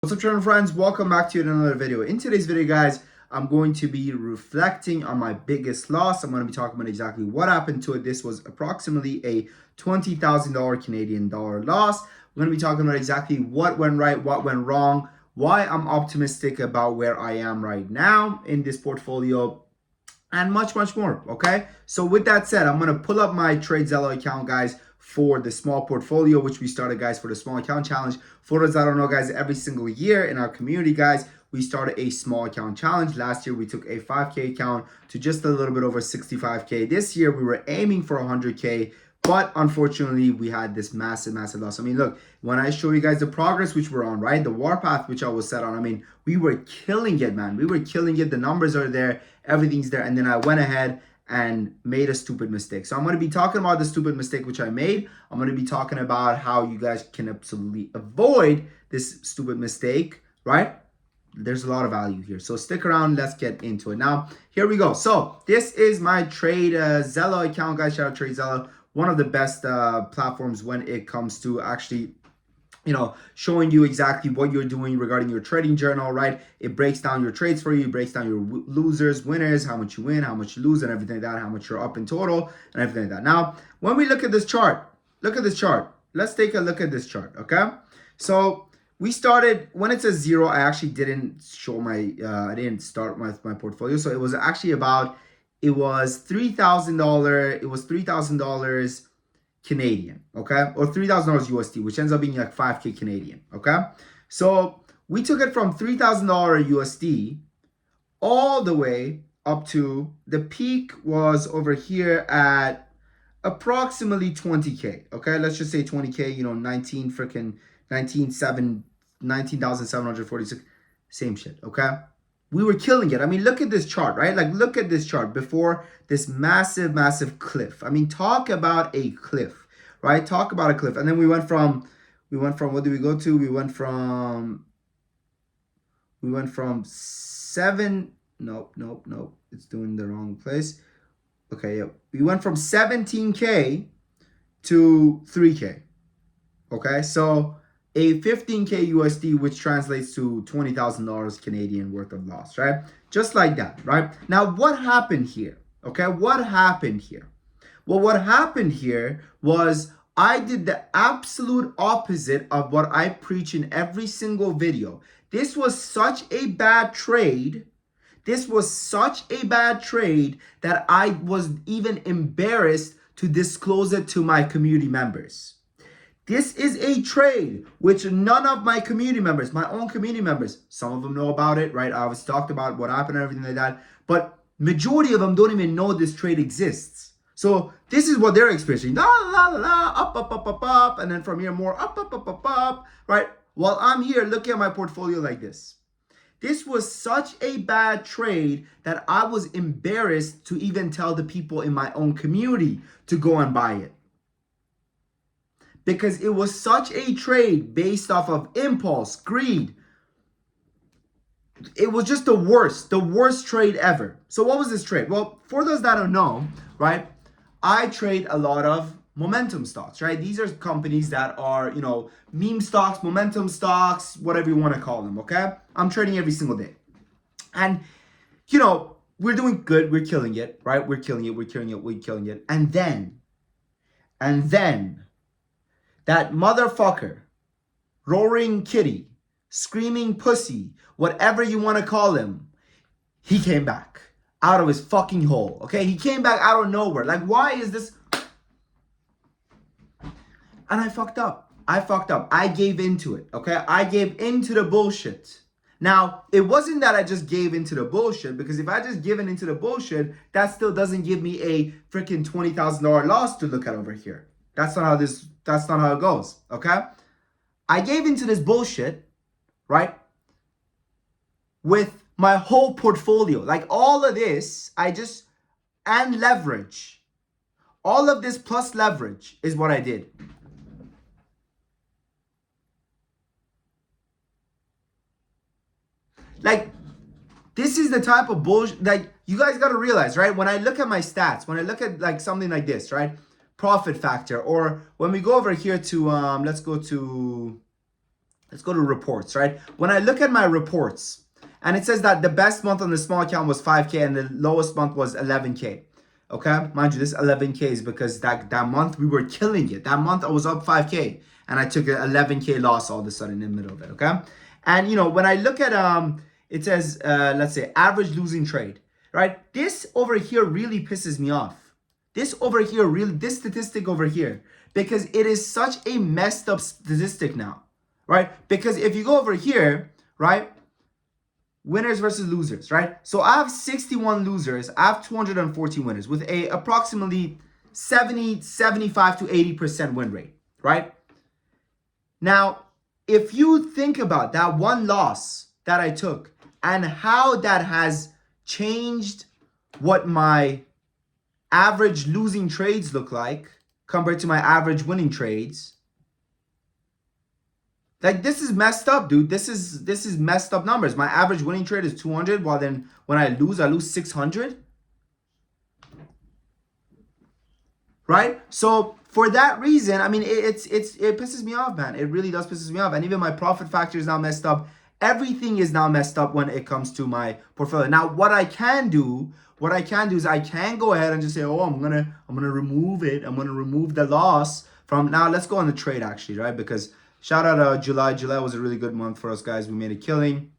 What's up, channel friends? Welcome back to another video. In today's video, guys, I'm going to be reflecting on my biggest loss. I'm going to be talking about exactly what happened to it. This was approximately a $20,000 Canadian dollar loss. We're going to be talking about exactly what went right, what went wrong, why I'm optimistic about where I am right now in this portfolio, and much more. Okay, so with that said, I'm going to pull up my TradeZello account, guys, for the small portfolio, which we started, guys, for the small account challenge. For those that don't know, guys, every single year in our community, guys, we started a small account challenge. Last year we took a 5K account to just a little bit over 65K. This year we were aiming for 100K, but unfortunately we had this massive loss. I mean, look, when I show you guys the progress which we're on, right, the warpath which I was set on, I mean, we were killing it, man. We were killing it. The numbers are there, everything's there. And then I went ahead and made a stupid mistake. So I'm going to be talking about the stupid mistake which I made. I'm going to be talking about how you guys can absolutely avoid this stupid mistake, right? There's a lot of value here. So stick around. Let's get into it. Now, here we go. So this is my TradeZello account, guys. Shout out TradeZello. One of the best platforms when it comes to actually showing you exactly what you're doing regarding your trading journal, right? It breaks down your trades for you, it breaks down your losers, winners, how much you win, how much you lose, and everything like that, how much you're up in total, and everything like that. Now, when we look at this chart, look at this chart. Let's take a look at this chart, okay? So we started, when it says zero, I actually didn't show my, I didn't start my portfolio. So it was actually about, it was $3,000, it was $3,000 Canadian, okay? Or $3,000 USD, which ends up being like 5K Canadian, okay? So we took it from $3,000 USD all the way up to the peak was over here at approximately 20K, okay? Let's just say 20K, 19,746, same shit, okay? We were killing it. I mean, look at this chart, right? Like, look at this chart before this massive cliff. I mean, talk about a cliff, right? Talk about a cliff. And then we went from, what did we go to? We went from seven, nope. It's doing the wrong place. Okay, yeah. We went from 17K to 3K. Okay, so a 15K USD, which translates to $20,000 Canadian worth of loss, right? Just like that, right? Now, what happened here? Okay, what happened here? Well, what happened here was I did the absolute opposite of what I preach in every single video. This was such a bad trade. This was such a bad trade that I was even embarrassed to disclose it to my community members. This is a trade which none of my community members, my own community members, some of them know about it, right? I was talked about what happened and everything like that, but majority of them don't even know this trade exists. So this is what they're experiencing. Up, and then from here more up, right? While I'm here looking at my portfolio like this. This was such a bad trade that I was embarrassed to even tell the people in my own community to go and buy it. Because it was such a trade based off of impulse, greed. It was just the worst trade ever. So what was this trade? Well, for those that don't know, right, I trade a lot of momentum stocks, right? These are companies that are, meme stocks, momentum stocks, whatever you want to call them, okay? I'm trading every single day. And, we're doing good. We're killing it, right? We're killing it. And then, that motherfucker, roaring kitty, screaming pussy, whatever you want to call him, he came back out of his fucking hole, okay? He came back out of nowhere. Like, why is this? And I fucked up. I gave into it, okay? I gave into the bullshit. Now, it wasn't that I just gave into the bullshit, because if I just given into the bullshit, that still doesn't give me a freaking $20,000 loss to look at over here. That's not how it goes, okay? I gave into this bullshit, right? With my whole portfolio. Like all of this, and leverage. All of this plus leverage is what I did. Like, this is the type of bullshit, like, you guys got to realize, right? When I look at my stats, when I look at like something like this, right? Profit factor, or when we go over here to, let's go to Let's go to reports, right? When I look at my reports, and it says that the best month on the small account was 5K and the lowest month was 11K. Okay, mind you, this 11K is because that month we were killing it. That month I was up 5K and I took an 11K loss all of a sudden in the middle of it. Okay, and when I look at it says let's say average losing trade, right? This over here really pisses me off. This statistic over here, because it is such a messed up statistic now, right? Because if you go over here, right, winners versus losers, right? So I have 61 losers, I have 214 winners with a approximately 75 to 80% win rate, right? Now, if you think about that one loss that I took and how that has changed what my average losing trades look like compared to my average winning trades, like, this is messed up, dude. This is messed up numbers. My average winning trade is 200, while then when I lose 600. Right? So for that reason, I mean, it pisses me off, man. It really does pisses me off. And even my profit factor is now messed up. Everything is now messed up when it comes to my portfolio. Now, what I can do is I can go ahead and just say, oh, I'm gonna remove it. I'm gonna remove the loss from now. Let's go on the trade actually, right? Because shout out July. July was a really good month for us, guys. We made a killing.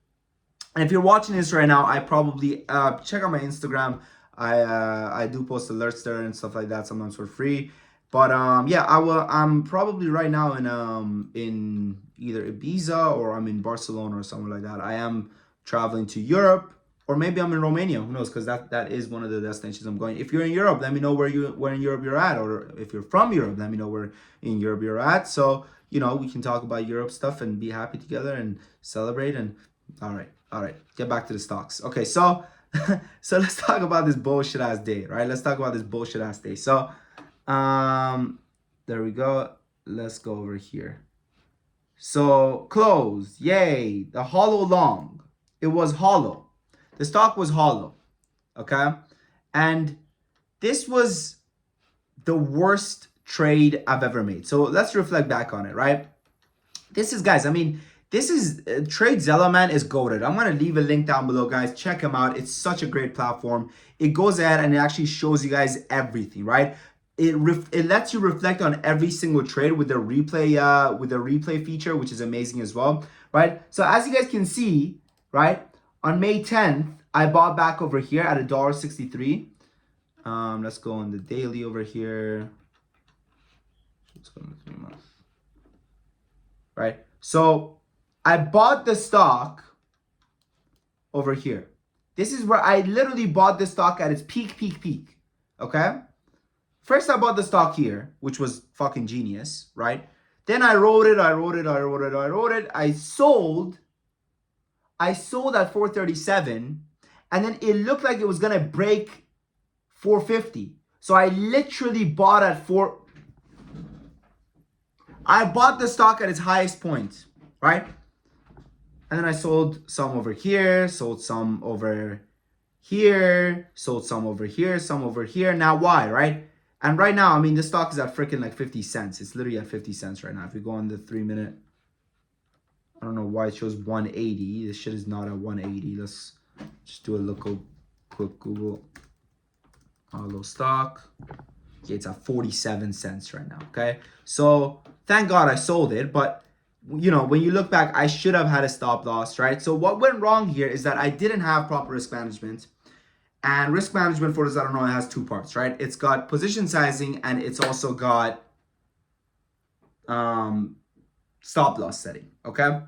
And if you're watching this right now, I probably check out my Instagram. I do post alerts there and stuff like that sometimes for free. But yeah, I'm probably right now in either Ibiza or I'm in Barcelona or somewhere like that. I am traveling to Europe, or maybe I'm in Romania. Who knows? Because that is one of the destinations I'm going. If you're in Europe, let me know where in Europe you're at, or if you're from Europe, let me know where in Europe you're at. So we can talk about Europe stuff and be happy together and celebrate. And all right, get back to the stocks. Okay, so let's talk about this bullshit ass day, right? Let's talk about this bullshit ass day. So there we go. Let's go over here. So close, yay, the hollow long. It was hollow. The stock was hollow, okay? And this was the worst trade I've ever made. So let's reflect back on it, right? This is, guys, I mean, this is TradeZella, man, is goated. I'm going to leave a link down below, guys. Check him out. It's such a great platform. It goes ahead and it actually shows you guys everything, right? It lets you reflect on every single trade with the replay feature, which is amazing as well, right? So as you guys can see, right, on May 10th, I bought back over here at $1.63. Let's go on the daily over here. Let's go on the 3 months. Right? So I bought the stock over here. This is where I literally bought the stock at its peak. Okay? First I bought the stock here, which was fucking genius, right? Then I wrote it. I sold at 437, and then it looked like it was gonna break 450. So I literally bought at I bought the stock at its highest point, right? And then I sold some over here, sold some over here, sold some over here, some over here. Now why, right? And right now, I mean, this stock is at freaking like 50 cents. It's literally at 50 cents right now. If you go on the 3 minute, I don't know why it shows 180. This shit is not at 180. Let's just do a quick Google. Hollow stock. Okay, it's at 47 cents right now, okay? So thank God I sold it, but when you look back, I should have had a stop loss, right? So what went wrong here is that I didn't have proper risk management. And risk management, for those that don't know, it has two parts, right? It's got position sizing and it's also got stop loss setting, okay?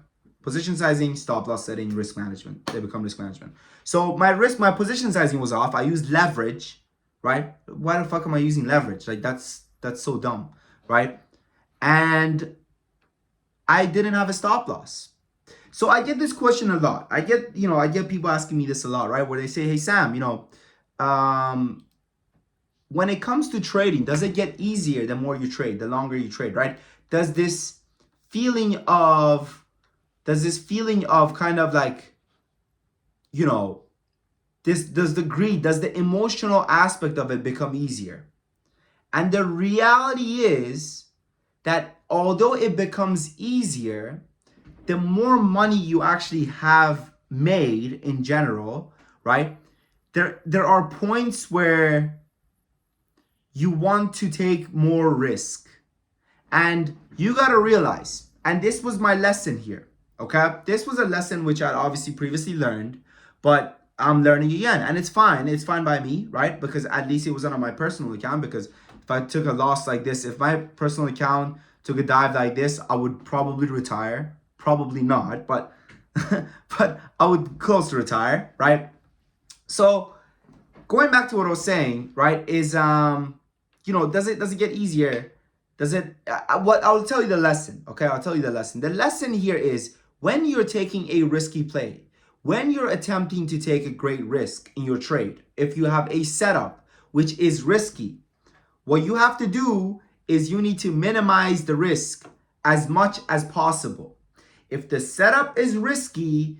Position sizing, stop loss setting, risk management. They become risk management. So my position sizing was off. I used leverage, right? Why the fuck am I using leverage? Like that's so dumb, right? And I didn't have a stop loss. So I get this question a lot. I get people asking me this a lot, right? Where they say, hey, Sam, when it comes to trading, does it get easier the more you trade, the longer you trade, right? Does this feeling of kind of like, does the emotional aspect of it become easier? And the reality is that although it becomes easier, the more money you actually have made in general, right? There are points where you want to take more risk. And you got to realize, and this was my lesson here, okay? This was a lesson which I obviously previously learned, but I'm learning again. And it's fine. It's fine by me, right? Because at least it wasn't on my personal account. Because if I took a loss like this, if my personal account took a dive like this, I would probably retire. Probably not, but but I would close to retire, right? So going back to what I was saying, right, is does it get easier? Does it what I'll tell you the lesson, okay? I'll tell you the lesson. The lesson here is when you're taking a risky play, when you're attempting to take a great risk in your trade, if you have a setup which is risky, what you have to do is you need to minimize the risk as much as possible. If the setup is risky,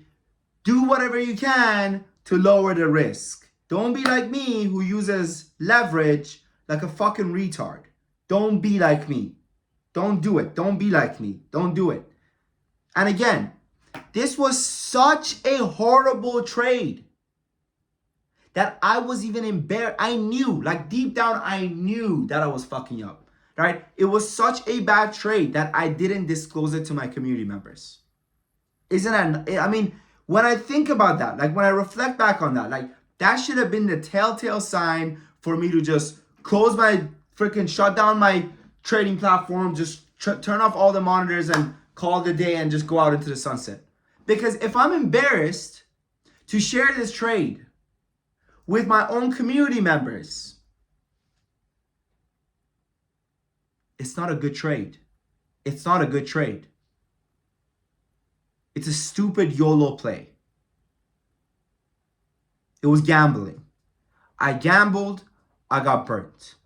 do whatever you can to lower the risk. Don't be like me who uses leverage like a fucking retard. Don't be like me. Don't do it. Don't be like me. Don't do it. And again, this was such a horrible trade that I was even embarrassed. I knew, like deep down, I knew that I was fucking up, right? It was such a bad trade that I didn't disclose it to my community members. Isn't that, I mean, when I think about that, like when I reflect back on that, like that should have been the telltale sign for me to just close my freaking, shut down my trading platform, just turn off all the monitors and call it a day and just go out into the sunset. Because if I'm embarrassed to share this trade with my own community members, it's not a good trade. It's not a good trade. It's a stupid YOLO play. It was gambling. I gambled, I got burnt.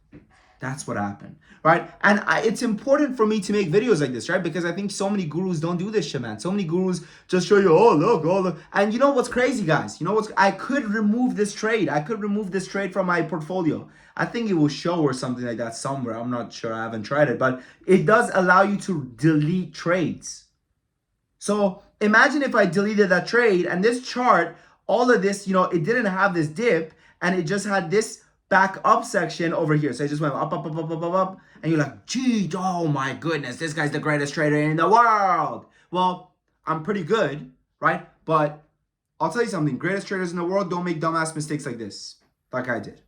That's what happened, right? And it's important for me to make videos like this, right? Because I think so many gurus don't do this shit, man. So many gurus just show you, oh, look. And you know what's crazy, guys? I could remove this trade. I could remove this trade from my portfolio. I think it will show or something like that somewhere. I'm not sure. I haven't tried it. But it does allow you to delete trades. So imagine if I deleted that trade and this chart, all of this, it didn't have this dip and it just had this back up section over here. So it just went up. And you're like, gee, oh my goodness, this guy's the greatest trader in the world. Well, I'm pretty good, right? But I'll tell you something. Greatest traders in the world don't make dumbass mistakes like this, like I did.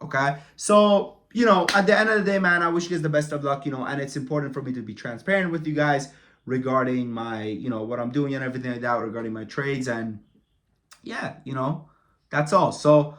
Okay? So, at the end of the day, man, I wish you guys the best of luck, and it's important for me to be transparent with you guys regarding my, what I'm doing and everything like that, regarding my trades. And yeah, that's all. So,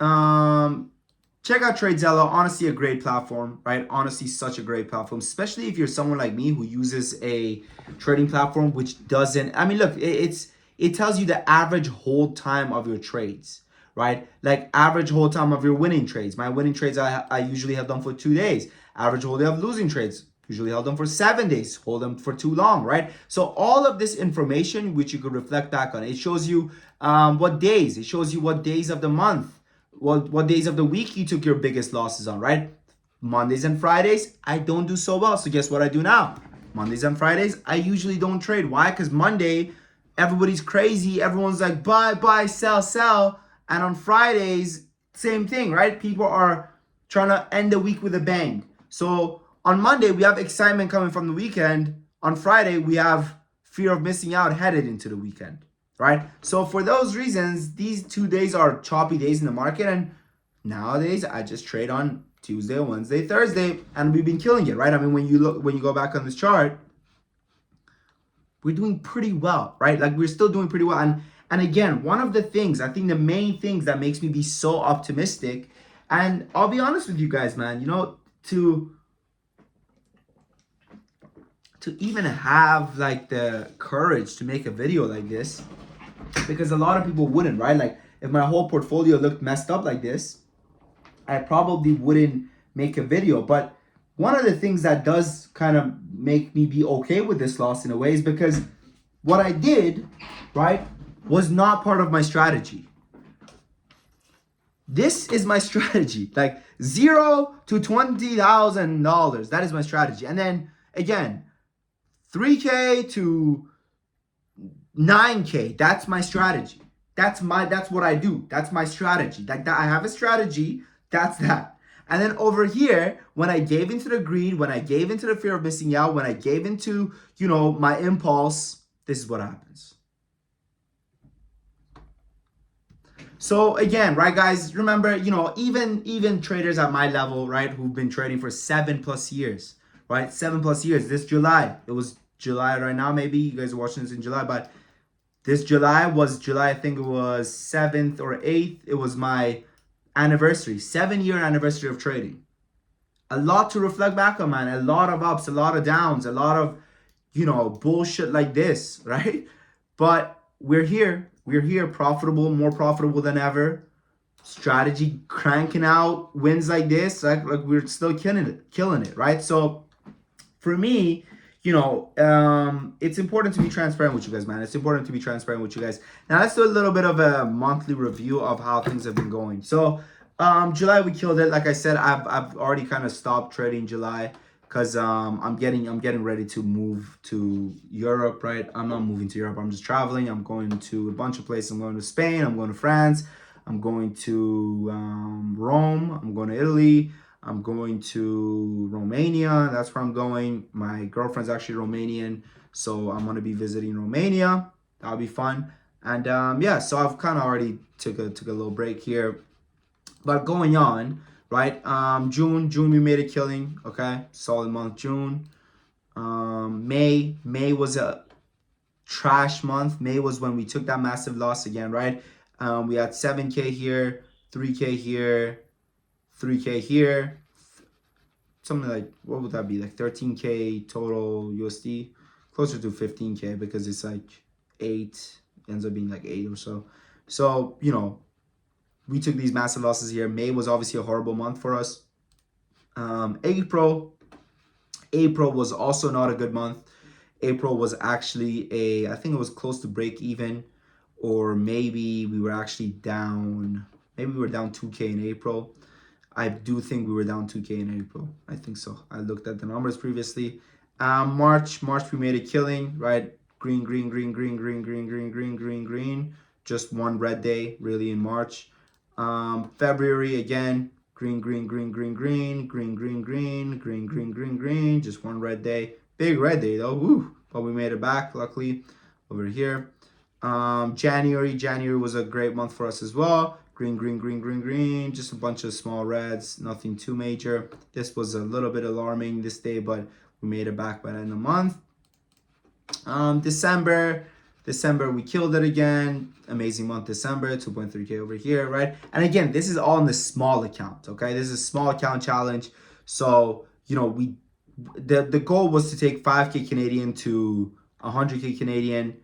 check out TradeZello. Honestly, a great platform, right? Honestly, such a great platform, especially if you're someone like me who uses a trading platform which doesn't, I mean, look, it tells you the average hold time of your trades, right? Like average hold time of your winning trades. My winning trades, I usually have them for 2 days. Average hold day of losing trades, usually held them for 7 days, hold them for too long, right? So all of this information, which you could reflect back on, it shows you what days, it shows you what days of the month, what days of the week you took your biggest losses on, right? Mondays and Fridays, I don't do so well. So guess what I do now? Mondays and Fridays, I usually don't trade. Why? Because Monday, everybody's crazy. Everyone's like, buy, sell. And on Fridays, same thing, right? People are trying to end the week with a bang. So on Monday, we have excitement coming from the weekend. On Friday, we have fear of missing out headed into the weekend, right? So for those reasons, these 2 days are choppy days in the market. And nowadays, I just trade on Tuesday, Wednesday, Thursday, and we've been killing it, right? I mean, when you go back on this chart, we're doing pretty well, right? Like we're still doing pretty well. And again, one of the things, I think the main things that makes me be so optimistic, and I'll be honest with you guys, man, to even have like the courage to make a video like this, because a lot of people wouldn't, right? Like if my whole portfolio looked messed up like this, I probably wouldn't make a video. But one of the things that does kind of make me be okay with this loss in a way is because what I did, right, was not part of my strategy. This is my strategy, like $0 to $20,000. That is my strategy. And then again, 3K to 9K. That's my strategy. That's what I do. That's my strategy. Like that, I have a strategy. That's that. And then over here, when I gave into the greed, when I gave into the fear of missing out, when I gave into, my impulse, this is what happens. So again, right, guys, remember, even traders at my level, right, who've been trading for 7+ years, right, 7+ years. This July, it was July right now. Maybe you guys are watching this in July, but this July was July. I think it was 7th or 8th. It was my anniversary, 7-year anniversary of trading. A lot to reflect back on, man. A lot of ups, a lot of downs, a lot of, bullshit like this, right? But we're here. We're here, profitable, more profitable than ever. Strategy cranking out wins like this, like we're still killing it, right? So for me, it's important to be transparent with you guys, man. It's important to be transparent with you guys. Now let's do a little bit of a monthly review of how things have been going. So July we killed it. Like I said, I've already kind of stopped trading July because I'm getting ready to move to Europe, right? I'm not moving to Europe. I'm just traveling. I'm going to a bunch of places. I'm going to Spain. I'm going to France. I'm going to Rome. I'm going to Italy. I'm going to Romania. That's where I'm going. My girlfriend's actually Romanian, so I'm going to be visiting Romania. That'll be fun. And yeah, so I've kind of already took a little break here. But going on, right? June we made a killing. Okay, solid month. June. May was a trash month. May was when we took that massive loss again, right? We had 7K here, 3K here, 3K here, something like, what would that be? Like 13K total USD, closer to 15K because it's like 8, ends up being like 8 or so. So, we took these massive losses here. May was obviously a horrible month for us. April was also not a good month. April was actually I think it was close to break even, or maybe we were actually down. Maybe we were down 2K in April. I do think we were down 2K in April. I think so. I looked at the numbers previously. March we made a killing, right? Green. Just one red day really in March. February again, green. Just one red day. Big red day though. Woo! But we made it back, luckily, over here. January was a great month for us as well. Green. Just a bunch of small reds, nothing too major. This was a little bit alarming this day, but we made it back by the end of the month. December, we killed it again. Amazing month, December, 2.3K over here, right? And again, this is all in the small account, okay? This is a small account challenge. So, the goal was to take 5K Canadian to 100K Canadian.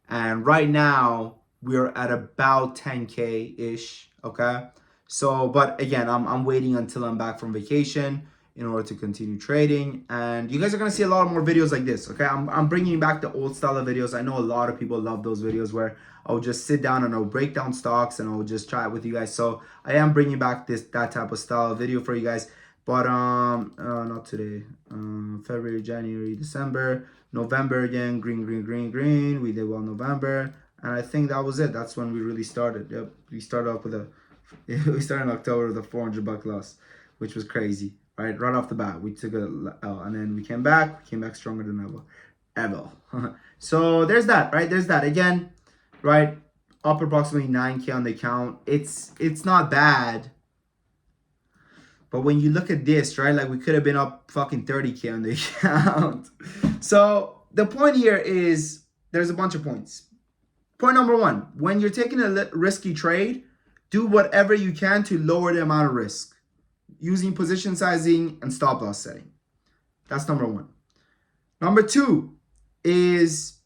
And right now, we're at about 10K-ish, okay? So, but again, I'm waiting until I'm back from vacation in order to continue trading. And you guys are going to see a lot more videos like this, okay? I'm bringing back the old style of videos. I know a lot of people love those videos where I'll just sit down and I'll break down stocks and I'll just try it with you guys. So I am bringing back that type of style of video for you guys. But not today. February, January, December, November again, green. We did well November. And I think that was it. That's when we really started. Yep, we started off with we started in October with a $400 loss, which was crazy, right? Right off the bat, we took a L, and then we came back stronger than ever. So there's that, right? There's that again, right? Up approximately 9K on the account. It's not bad. But when you look at this, right, like we could have been up fucking 30K on the account. So the point here is there's a bunch of points. Point number 1, when you're taking a risky trade, do whatever you can to lower the amount of risk using position sizing and stop loss setting. That's number 1. Number 2 is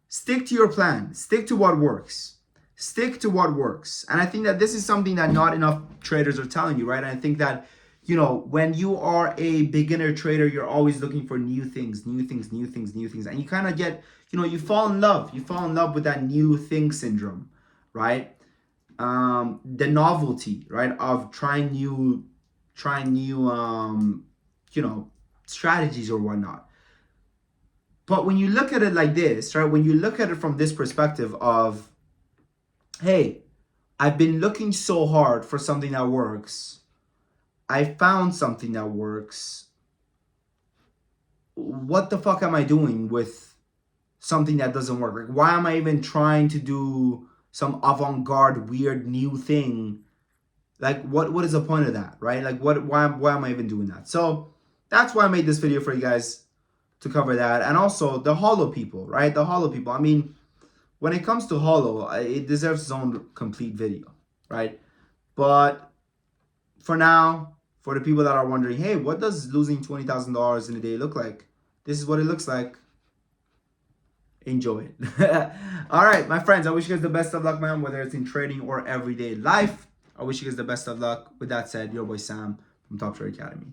stick to your plan. Stick to what works. Stick to what works. And I think that this is something that not enough traders are telling you, right? And I think that, when you are a beginner trader, you're always looking for new things. And you kind of get, you fall in love. You fall in love with that new thing syndrome, right? The novelty, right, of trying new strategies or whatnot. But when you look at it like this, right? When you look at it from this perspective of, hey, I've been looking so hard for something that works. I found something that works. What the fuck am I doing with something that doesn't work? Like, why am I even trying to do some avant-garde, weird, new thing? Like, what is the point of that, right? Like, why am I even doing that? So that's why I made this video for you guys to cover that. And also the Holo people, right? The Holo people. I mean, when it comes to Holo, it deserves its own complete video, right? But for now, for the people that are wondering, hey, what does losing $20,000 in a day look like? This is what it looks like. Enjoy it. All right, my friends, I wish you guys the best of luck, man, whether it's in trading or everyday life. I wish you guys the best of luck. With that said, your boy Sam from Top Trade Academy.